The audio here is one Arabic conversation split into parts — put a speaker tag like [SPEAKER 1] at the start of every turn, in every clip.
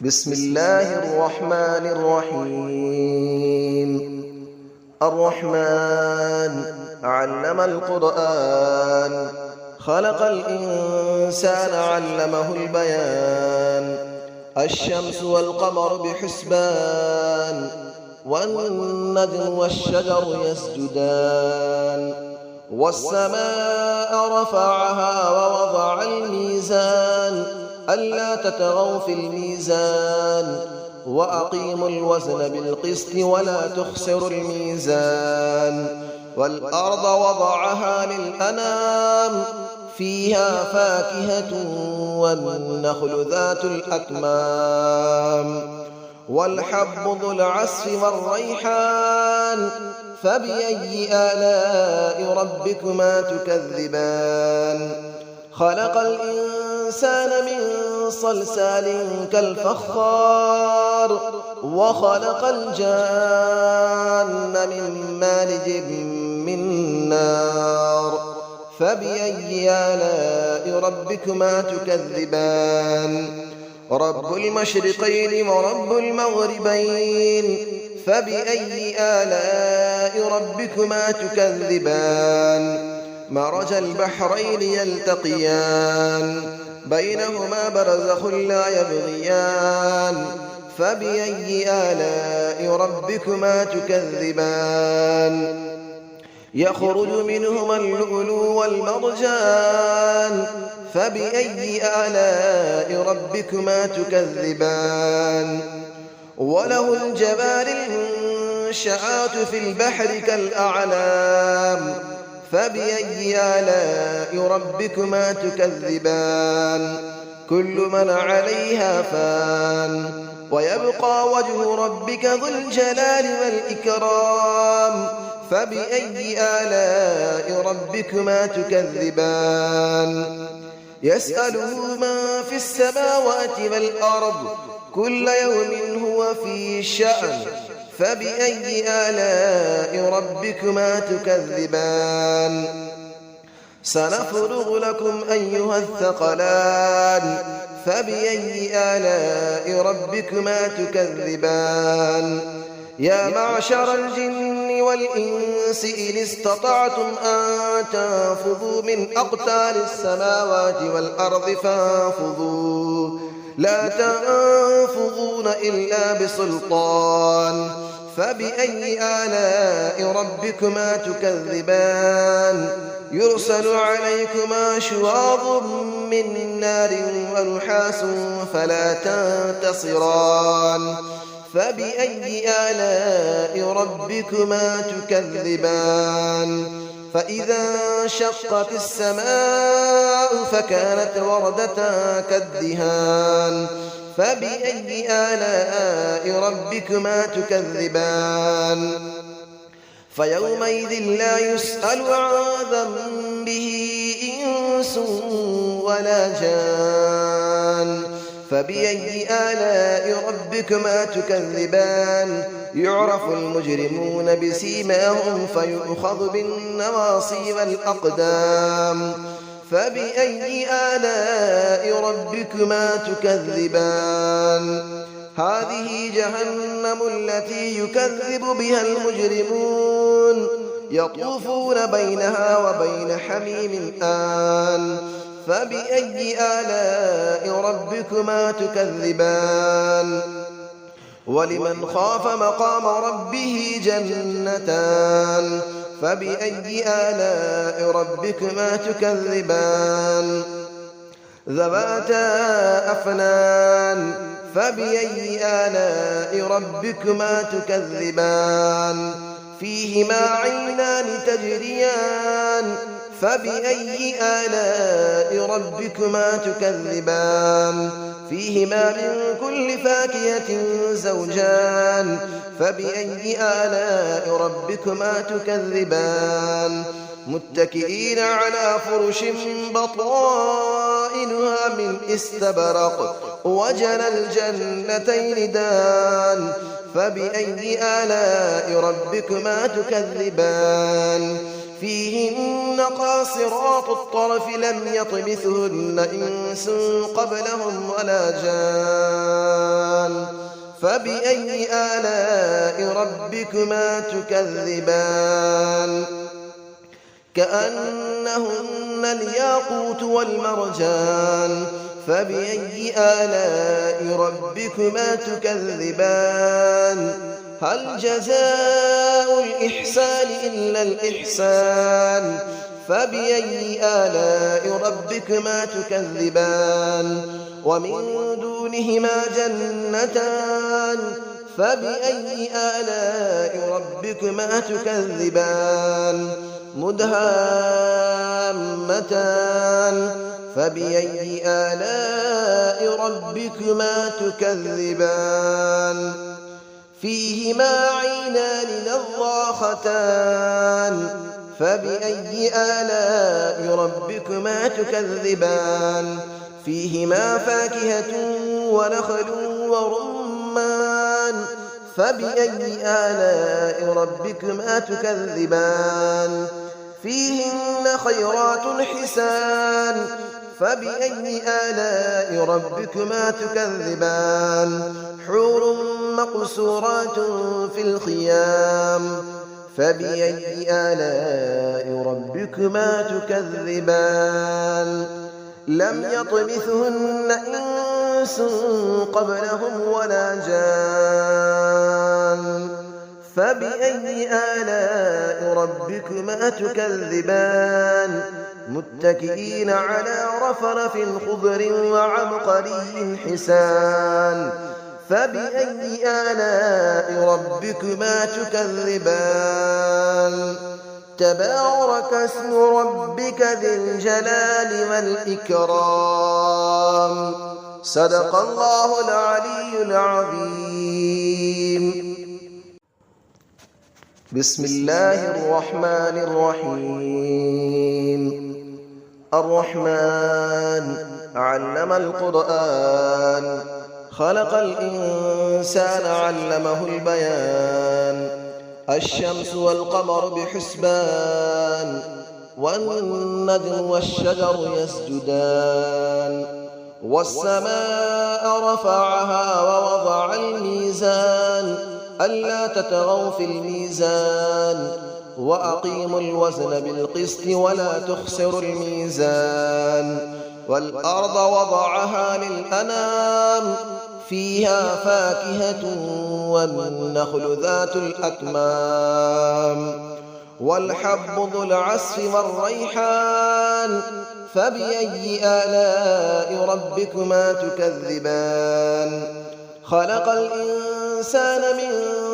[SPEAKER 1] بسم الله الرحمن الرحيم. الرحمن علم القرآن، خلق الإنسان علمه البيان. الشمس والقمر بحسبان، والنجم والشجر يسجدان. والسماء رفعها ووضع الميزان، ألا تطغوا في الميزان، وأقيموا الوزن بالقسط ولا تخسروا الميزان. والأرض وضعها للأنام، فيها فاكهة والنخل ذات الأكمام. والحب ذو العصف والريحان، فبأي آلاء ربكما تكذبان. خلق الإنسان من صلصال كالفخار، وخلق الجان من مارج من نار. فبأي آلاء ربكما تكذبان. رب المشرقين ورب المغربين، فبأي آلاء ربكما تكذبان. مرج البحرين يلتقيان، بينهما برزخ لا يبغيان. فبأي آلاء ربكما تكذبان. يخرج منهما اللؤلؤ والمرجان، فبأي آلاء ربكما تكذبان. وله الجوار المنشآت في البحر كالأعلام، فبأي آلاء ربكما تكذبان. كل من عليها فان، ويبقى وجه ربك ذو الجلال والإكرام. فبأي آلاء ربكما تكذبان. يسأله من في السماوات والأرض، كل يوم هو في شأن. فبأي آلاء ربكما تكذبان. سنفرغ لكم أيها الثقلان، فبأي آلاء ربكما تكذبان. يا معشر الجن والإنس إن استطعتم أن تنفذوا من أقطار السماوات والأرض فانفذوا، لا تنفذون إلا بسلطان. فبأي آلاء ربكما تكذبان. يرسل عليكما شواظ من نار ونحاس فلا تنتصران. فبأي آلاء ربكما تكذبان. فإذا انشقت السماء فكانت وردة كالدهان. فبأي آلاء ربكما تكذبان. فيومئذ لا يسأل عن ذنبه إنس ولا جان. فبأي آلاء ربكما تكذبان. يعرف المجرمون بسيماهم فيؤخذ بالنواصي والأقدام. فبأي آلاء ربكما تكذبان. هذه جهنم التي يكذب بها المجرمون، يطوفون بينها وبين حميم آن. فبأي آلاء ربكما تكذبان. ولمن خاف مقام ربه جنتان. فبأي آلاء ربكما تكذبان. ذواتا أفنان. فبأي آلاء ربكما تكذبان. فيهما عينان تجريان. فبأي آلاء ربكما تكذبان. فيهما من كل فاكهة زوجان. فبأي آلاء ربكما تكذبان. متكئين على فرش بطائنها من استبرق، وجنى الجنتين دان. فبأي آلاء ربكما تكذبان. فيهن قاصرات الطرف لم يطمثهن إنس قبلهم ولا جان. فبأي آلاء ربكما تكذبان كأنهن الياقوت والمرجان فبأي آلاء ربكما تكذبان هل جزاء الإحسان إلا الإحسان فبأي آلاء ربكما تكذبان ومن دونهما جنتان فبأي آلاء ربكما تكذبان مدهامتان فبأي آلاء ربكما تكذبان فيهما عينان نضاختان فبأي آلاء ربكما تكذبان فيهما فاكهة ونخل ورمان فبأي آلاء ربكما تكذبان فيهن خيرات حسان فبأي آلاء ربكما تكذبان حور مقصورات في الخيام فبأي آلاء ربكما تكذبان لم يطمثهن إنس قبلهم ولا جان فبأي آلاء ربكما تكذبان متكئين على رفرف خضر وعبقري حسان فبأي آلاء ربكما تكذبان تبارك اسم ربك ذي الجلال والإكرام صدق الله العلي العظيم بسم الله الرحمن الرحيم الرحمن علم القرآن خلق الإنسان علمه البيان الشمس والقمر بحسبان والنجم والشجر يسجدان والسماء رفعها ووضع الميزان ألا تطغوا في الميزان وأقيموا الوزن بالقسط ولا تخسروا الميزان والأرض وضعها للأنام فيها فاكهة والنخل ذات الأكمام والحب ذو العصف والريحان فبأي آلاء ربكما تكذبان خلق الإنسان من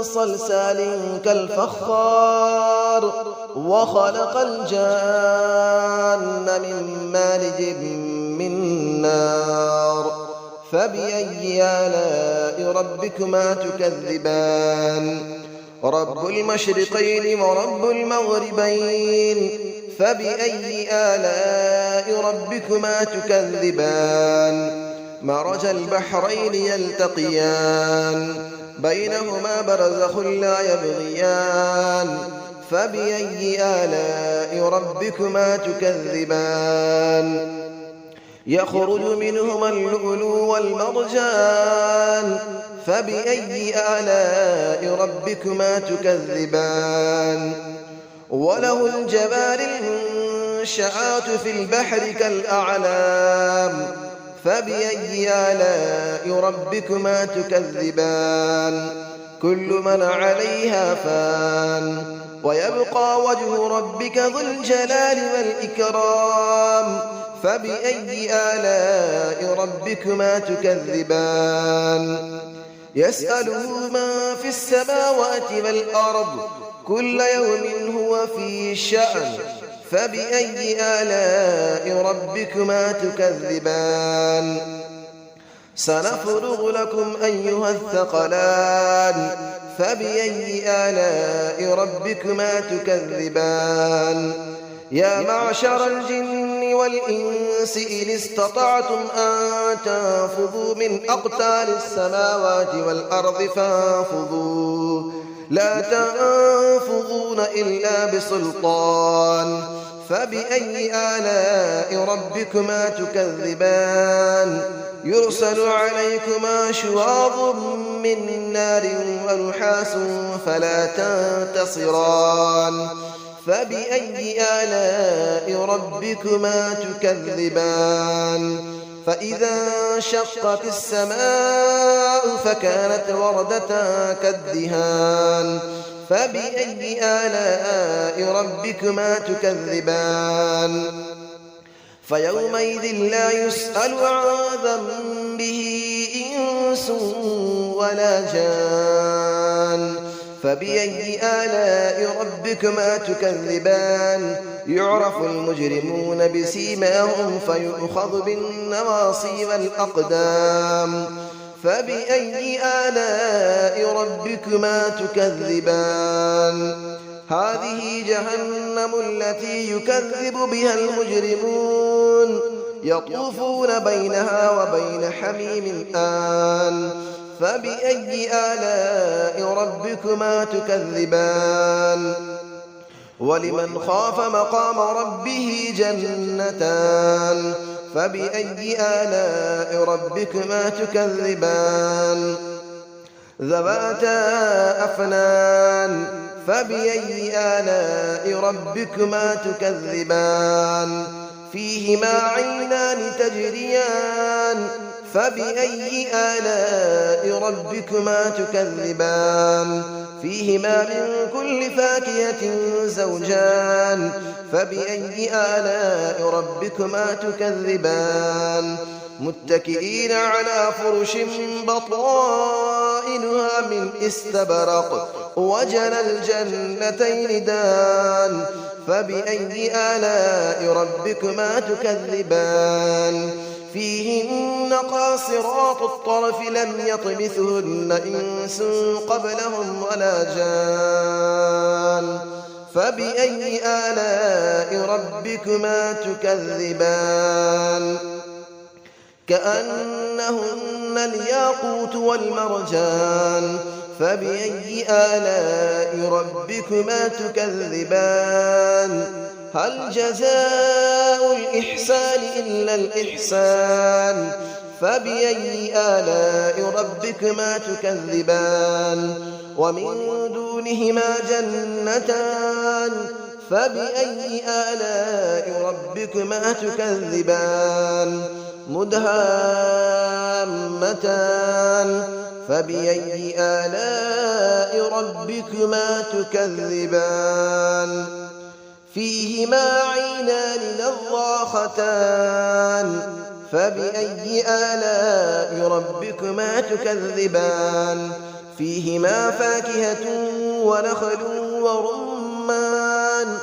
[SPEAKER 1] صلصال كالفخار وخلق الجان من مارج من نار فبأي آلاء ربكما تكذبان رب المشرقين ورب المغربين فبأي آلاء ربكما تكذبان مرج البحرين يلتقيان بينهما برزخ لا يبغيان فبأي آلاء ربكما تكذبان يخرج منهما اللؤلؤ والمرجان فبأي آلاء ربكما تكذبان وله الجبال المنشآت في البحر كالأعلام فبأي آلاء ربكما تكذبان كل من عليها فان ويبقى وجه ربك ذو الجلال والإكرام فبأي آلاء ربكما تكذبان يسأله من في السماوات والأرض كل يوم هو في شأن فبأي آلاء ربكما تكذبان سنفرغ لكم أيها الثقلان فبأي آلاء ربكما تكذبان يا معشر الجن والإنس إن استطعتم أن تنفذوا من أقطار السماوات والأرض فانفذوا لا تنفذون إلا بسلطان فبأي آلاء ربكما تكذبان يرسل عليكما شواظ من نار ونحاس فلا تنتصران فبأي آلاء ربكما تكذبان فإذا انشقت السماء فكانت وردة كالدهان فبأي آلاء ربكما تكذبان فيومئذ لا يسأل عن ذنبه إنس ولا جان فبأي آلاء ربكما تكذبان يعرف المجرمون بسيماهم فيؤخذ بالنواصي والأقدام فبأي آلاء ربكما تكذبان هذه جهنم التي يكذب بها المجرمون يطوفون بينها وبين حميم آن فبأي آلاء ربكما تكذبان ولمن خاف مقام ربه جنتان فبأي آلاء ربكما تكذبان ذواتا أفنان فبأي آلاء ربكما تكذبان فيهما عينان تجريان فبأي آلاء ربكما تكذبان فيهما من كل فاكهة زوجان فبأي آلاء ربكما تكذبان متكئين على فرش بطائنها من استبرق وجنى الجنتين دان فبأي آلاء ربكما تكذبان فيهن قاصرات الطرف لم يطمثهن إنس قبلهم ولا جان فبأي آلاء ربكما تكذبان كأنهن الياقوت والمرجان فبأي آلاء ربكما تكذبان هل جزاء الإحسان إلا الإحسان فبأي آلاء ربكما تكذبان ومن دونهما جنتان فبأي آلاء ربكما تكذبان مدهامتان فبأي آلاء ربكما تكذبان فيهما عينان نضاختان فبأي آلاء ربكما تكذبان فيهما فاكهة ونخل ورمان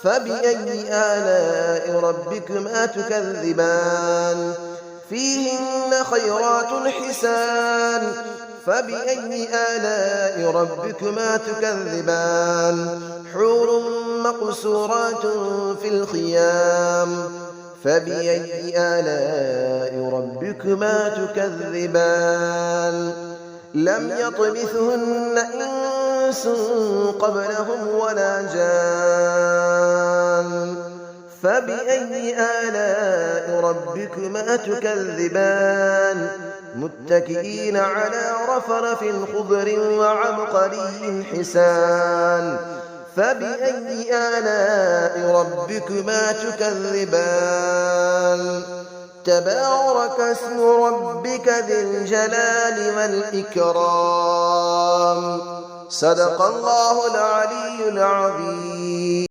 [SPEAKER 1] فبأي آلاء ربكما تكذبان فيهن خيرات حسان فبأي آلاء ربكما تكذبان حور مقصورات في الخيام فبأي آلاء ربكما تكذبان لم يطمثهن إنس قبلهم ولا جان فبأي آلاء ربكما تكذبان متكئين على رفرف خضر وعبقري حسان فبأي آلاء ربكما تكذبان تبارك اسم ربك ذي الجلال والإكرام صدق الله العلي العظيم.